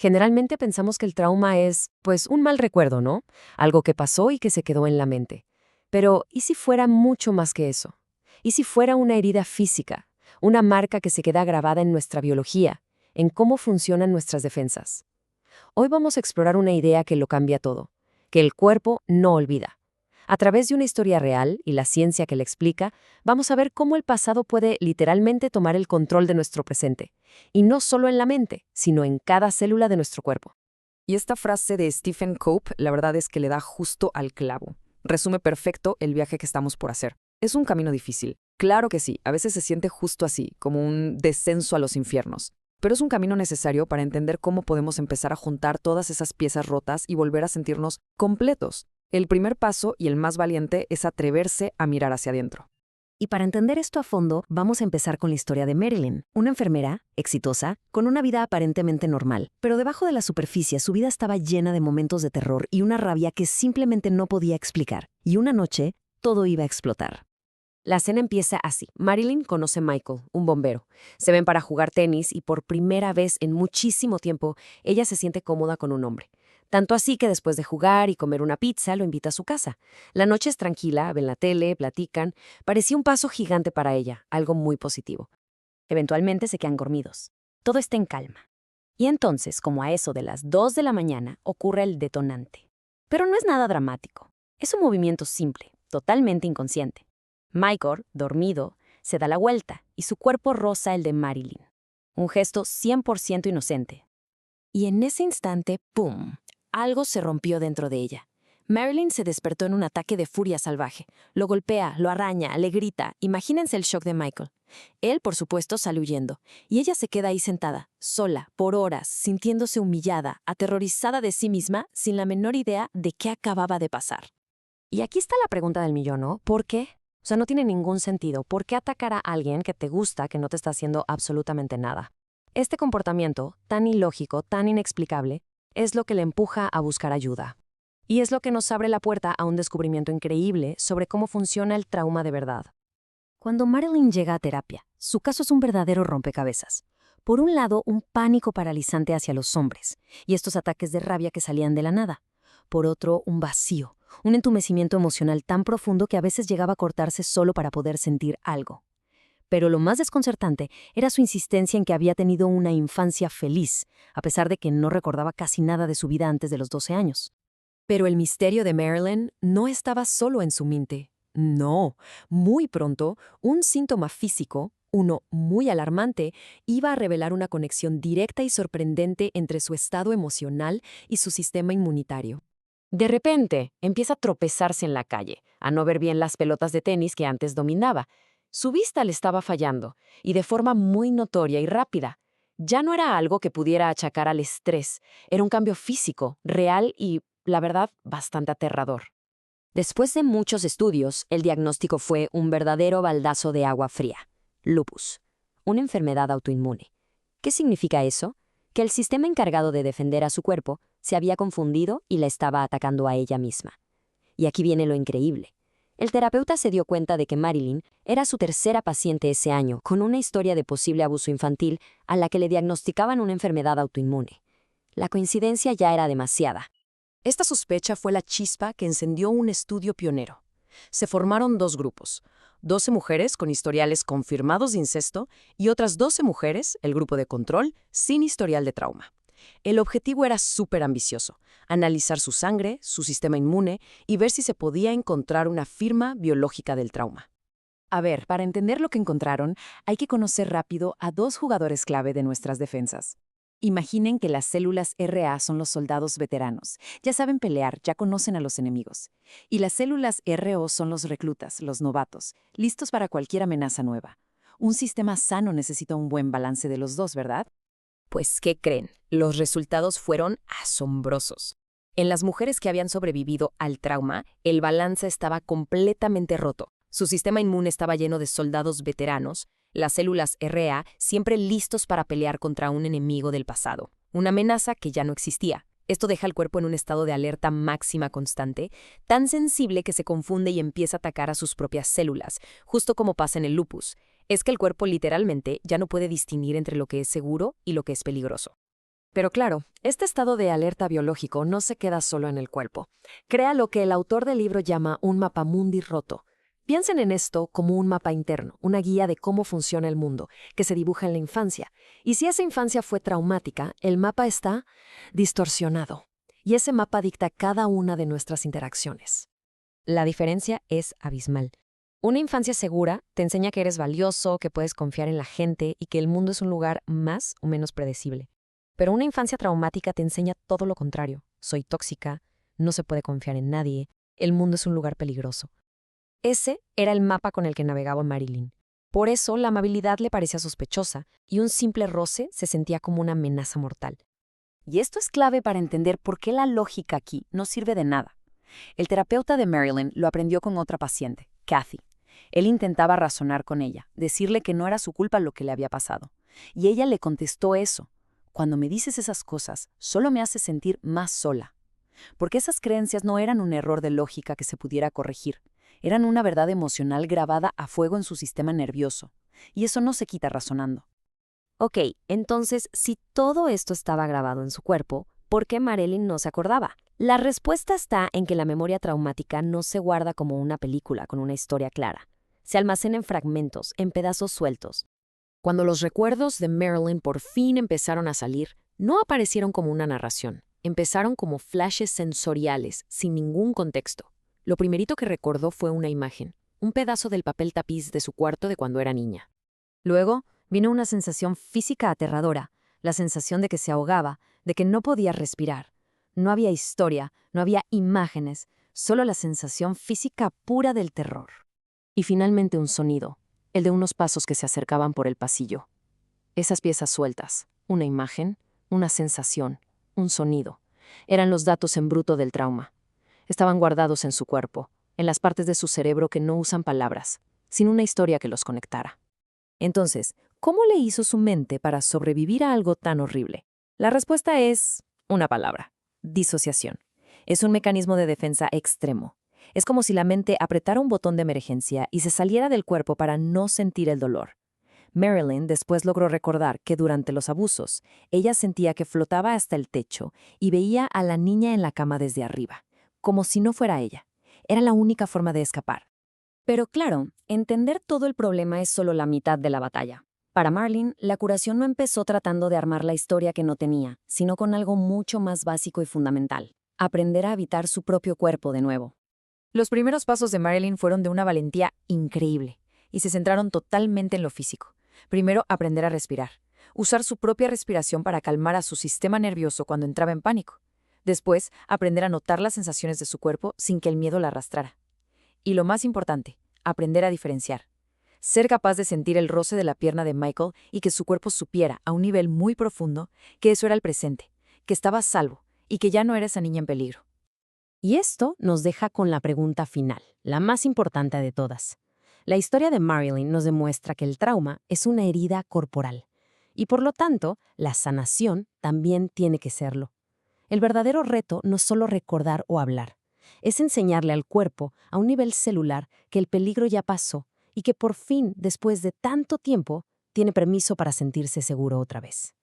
Generalmente pensamos que el trauma es, pues, un mal recuerdo, ¿no? Algo que pasó y que se quedó en la mente. Pero, ¿y si fuera mucho más que eso? ¿Y si fuera una herida física? Una marca que se queda grabada en nuestra biología, en cómo funcionan nuestras defensas. Hoy vamos a explorar una idea que lo cambia todo, que el cuerpo no olvida. A través de una historia real y la ciencia que la explica, vamos a ver cómo el pasado puede literalmente tomar el control de nuestro presente. Y no solo en la mente, sino en cada célula de nuestro cuerpo. Y esta frase de Stephen Cope, la verdad es que le da justo al clavo. Resume perfecto el viaje que estamos por hacer. Es un camino difícil. Claro que sí, a veces se siente justo así, como un descenso a los infiernos. Pero es un camino necesario para entender cómo podemos empezar a juntar todas esas piezas rotas y volver a sentirnos completos. El primer paso y el más valiente es atreverse a mirar hacia adentro. Y para entender esto a fondo, vamos a empezar con la historia de Marilyn, una enfermera, exitosa, con una vida aparentemente normal. Pero debajo de la superficie, su vida estaba llena de momentos de terror y una rabia que simplemente no podía explicar. Y una noche, todo iba a explotar. La escena empieza así. Marilyn conoce a Michael, un bombero. Se ven para jugar tenis y por primera vez en muchísimo tiempo, ella se siente cómoda con un hombre. Tanto así que después de jugar y comer una pizza, lo invita a su casa. La noche es tranquila, ven la tele, platican. Parecía un paso gigante para ella, algo muy positivo. Eventualmente se quedan dormidos. Todo está en calma. Y entonces, como a eso de las 2 de la mañana, ocurre el detonante. Pero no es nada dramático. Es un movimiento simple, totalmente inconsciente. Michael, dormido, se da la vuelta y su cuerpo roza el de Marilyn. Un gesto 100% inocente. Y en ese instante, ¡pum!, algo se rompió dentro de ella. Marilyn se despertó en un ataque de furia salvaje. Lo golpea, lo araña, le grita. Imagínense el shock de Michael. Él, por supuesto, sale huyendo. Y ella se queda ahí sentada, sola, por horas, sintiéndose humillada, aterrorizada de sí misma, sin la menor idea de qué acababa de pasar. Y aquí está la pregunta del millón, ¿no? ¿Por qué? O sea, no tiene ningún sentido. ¿Por qué atacar a alguien que te gusta, que no te está haciendo absolutamente nada? Este comportamiento, tan ilógico, tan inexplicable, es lo que le empuja a buscar ayuda. Y es lo que nos abre la puerta a un descubrimiento increíble sobre cómo funciona el trauma de verdad. Cuando Marilyn llega a terapia, su caso es un verdadero rompecabezas. Por un lado, un pánico paralizante hacia los hombres, y estos ataques de rabia que salían de la nada. Por otro, un vacío, un entumecimiento emocional tan profundo que a veces llegaba a cortarse solo para poder sentir algo. Pero lo más desconcertante era su insistencia en que había tenido una infancia feliz, a pesar de que no recordaba casi nada de su vida antes de los 12 años. Pero el misterio de Marilyn no estaba solo en su mente. No, muy pronto, un síntoma físico, uno muy alarmante, iba a revelar una conexión directa y sorprendente entre su estado emocional y su sistema inmunitario. De repente, empieza a tropezarse en la calle, a no ver bien las pelotas de tenis que antes dominaba. Su vista le estaba fallando, y de forma muy notoria y rápida. Ya no era algo que pudiera achacar al estrés, era un cambio físico, real y, la verdad, bastante aterrador. Después de muchos estudios, el diagnóstico fue un verdadero baldazo de agua fría: lupus, una enfermedad autoinmune. ¿Qué significa eso? Que el sistema encargado de defender a su cuerpo se había confundido y la estaba atacando a ella misma. Y aquí viene lo increíble. El terapeuta se dio cuenta de que Marilyn era su tercera paciente ese año con una historia de posible abuso infantil a la que le diagnosticaban una enfermedad autoinmune. La coincidencia ya era demasiada. Esta sospecha fue la chispa que encendió un estudio pionero. Se formaron dos grupos: 12 mujeres con historiales confirmados de incesto y otras 12 mujeres, el grupo de control, sin historial de trauma. El objetivo era súper ambicioso: analizar su sangre, su sistema inmune y ver si se podía encontrar una firma biológica del trauma. A ver, para entender lo que encontraron, hay que conocer rápido a dos jugadores clave de nuestras defensas. Imaginen que las células RA son los soldados veteranos. Ya saben pelear, ya conocen a los enemigos. Y las células RO son los reclutas, los novatos, listos para cualquier amenaza nueva. Un sistema sano necesita un buen balance de los dos, ¿verdad? Pues, ¿qué creen? Los resultados fueron asombrosos. En las mujeres que habían sobrevivido al trauma, el balance estaba completamente roto. Su sistema inmune estaba lleno de soldados veteranos, las células RA siempre listos para pelear contra un enemigo del pasado, una amenaza que ya no existía. Esto deja al cuerpo en un estado de alerta máxima constante, tan sensible que se confunde y empieza a atacar a sus propias células, justo como pasa en el lupus. Es que el cuerpo literalmente ya no puede distinguir entre lo que es seguro y lo que es peligroso. Pero claro, este estado de alerta biológico no se queda solo en el cuerpo. Crea lo que el autor del libro llama un mapamundi roto. Piensen en esto como un mapa interno, una guía de cómo funciona el mundo, que se dibuja en la infancia. Y si esa infancia fue traumática, el mapa está distorsionado. Y ese mapa dicta cada una de nuestras interacciones. La diferencia es abismal. Una infancia segura te enseña que eres valioso, que puedes confiar en la gente y que el mundo es un lugar más o menos predecible. Pero una infancia traumática te enseña todo lo contrario. Soy tóxica, no se puede confiar en nadie, el mundo es un lugar peligroso. Ese era el mapa con el que navegaba Marilyn. Por eso la amabilidad le parecía sospechosa y un simple roce se sentía como una amenaza mortal. Y esto es clave para entender por qué la lógica aquí no sirve de nada. El terapeuta de Marilyn lo aprendió con otra paciente, Kathy. Él intentaba razonar con ella, decirle que no era su culpa lo que le había pasado. Y ella le contestó eso. Cuando me dices esas cosas, solo me hace sentir más sola. Porque esas creencias no eran un error de lógica que se pudiera corregir. Eran una verdad emocional grabada a fuego en su sistema nervioso. Y eso no se quita razonando. Ok, entonces, si todo esto estaba grabado en su cuerpo, ¿por qué Marilyn no se acordaba? La respuesta está en que la memoria traumática no se guarda como una película con una historia clara. Se almacena en fragmentos, en pedazos sueltos. Cuando los recuerdos de Marilyn por fin empezaron a salir, no aparecieron como una narración. Empezaron como flashes sensoriales, sin ningún contexto. Lo primerito que recordó fue una imagen, un pedazo del papel tapiz de su cuarto de cuando era niña. Luego vino una sensación física aterradora, la sensación de que se ahogaba, de que no podía respirar. No había historia, no había imágenes, solo la sensación física pura del terror. Y finalmente un sonido, el de unos pasos que se acercaban por el pasillo. Esas piezas sueltas, una imagen, una sensación, un sonido, eran los datos en bruto del trauma. Estaban guardados en su cuerpo, en las partes de su cerebro que no usan palabras, sin una historia que los conectara. Entonces, ¿cómo le hizo su mente para sobrevivir a algo tan horrible? La respuesta es una palabra: disociación. Es un mecanismo de defensa extremo. Es como si la mente apretara un botón de emergencia y se saliera del cuerpo para no sentir el dolor. Marilyn después logró recordar que durante los abusos, ella sentía que flotaba hasta el techo y veía a la niña en la cama desde arriba, como si no fuera ella. Era la única forma de escapar. Pero claro, entender todo el problema es solo la mitad de la batalla. Para Marilyn, la curación no empezó tratando de armar la historia que no tenía, sino con algo mucho más básico y fundamental: aprender a habitar su propio cuerpo de nuevo. Los primeros pasos de Marilyn fueron de una valentía increíble y se centraron totalmente en lo físico. Primero, aprender a respirar, usar su propia respiración para calmar a su sistema nervioso cuando entraba en pánico. Después, aprender a notar las sensaciones de su cuerpo sin que el miedo la arrastrara. Y lo más importante, aprender a diferenciar. Ser capaz de sentir el roce de la pierna de Michael y que su cuerpo supiera, a un nivel muy profundo, que eso era el presente, que estaba a salvo y que ya no era esa niña en peligro. Y esto nos deja con la pregunta final, la más importante de todas. La historia de Marilyn nos demuestra que el trauma es una herida corporal, y por lo tanto, la sanación también tiene que serlo. El verdadero reto no es solo recordar o hablar, es enseñarle al cuerpo, a un nivel celular, que el peligro ya pasó y que por fin, después de tanto tiempo, tiene permiso para sentirse seguro otra vez.